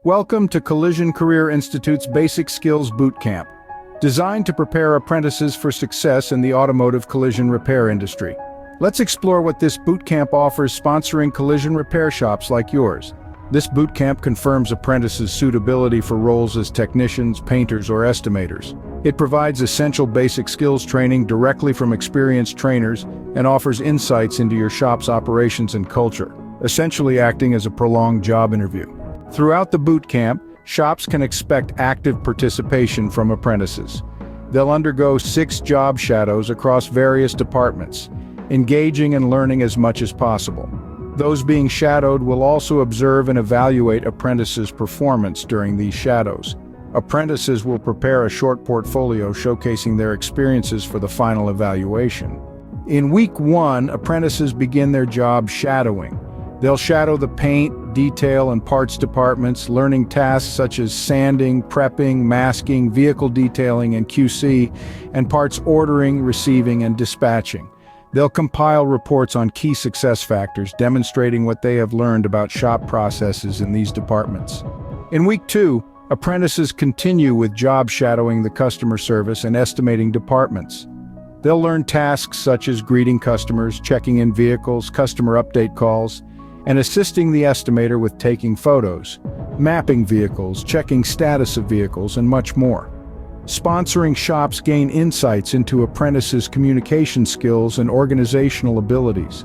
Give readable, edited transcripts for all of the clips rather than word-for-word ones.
Welcome to Collision Career Institute's Basic Skills Boot Camp, designed to prepare apprentices for success in the automotive collision repair industry. Let's explore what this boot camp offers, sponsoring collision repair shops like yours. This boot camp confirms apprentices' suitability for roles as technicians, painters, or estimators. It provides essential basic skills training directly from experienced trainers and offers insights into your shop's operations and culture, essentially acting as a prolonged job interview. Throughout the boot camp, shops can expect active participation from apprentices. They'll undergo 6 job shadows across various departments, engaging and learning as much as possible. Those being shadowed will also observe and evaluate apprentices' performance during these shadows. Apprentices will prepare a short portfolio showcasing their experiences for the final evaluation. In week 1, apprentices begin their job shadowing. They'll shadow the paint, detail, and parts departments, learning tasks such as sanding, prepping, masking, vehicle detailing and QC, and parts ordering, receiving, and dispatching. They'll compile reports on key success factors, demonstrating what they have learned about shop processes in these departments. In week 2, apprentices continue with job shadowing the customer service and estimating departments. They'll learn tasks such as greeting customers, checking in vehicles, customer update calls, and assisting the estimator with taking photos, mapping vehicles, checking status of vehicles, and much more. Sponsoring shops gain insights into apprentices' communication skills and organizational abilities.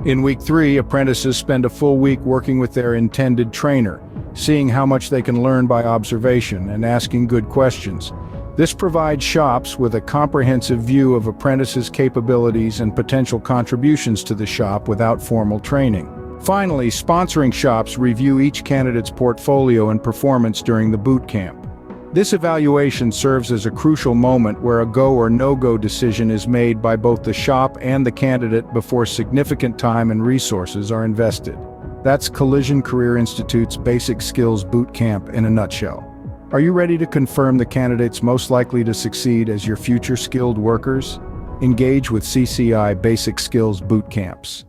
In week 3, apprentices spend a full week working with their intended trainer, seeing how much they can learn by observation and asking good questions. This provides shops with a comprehensive view of apprentices' capabilities and potential contributions to the shop without formal training. Finally, sponsoring shops review each candidate's portfolio and performance during the boot camp. This evaluation serves as a crucial moment where a go or no-go decision is made by both the shop and the candidate before significant time and resources are invested. That's Collision Career Institute's Basic Skills Boot Camp in a nutshell. Are you ready to confirm the candidates most likely to succeed as your future skilled workers? Engage with CCI Basic Skills Boot Camps.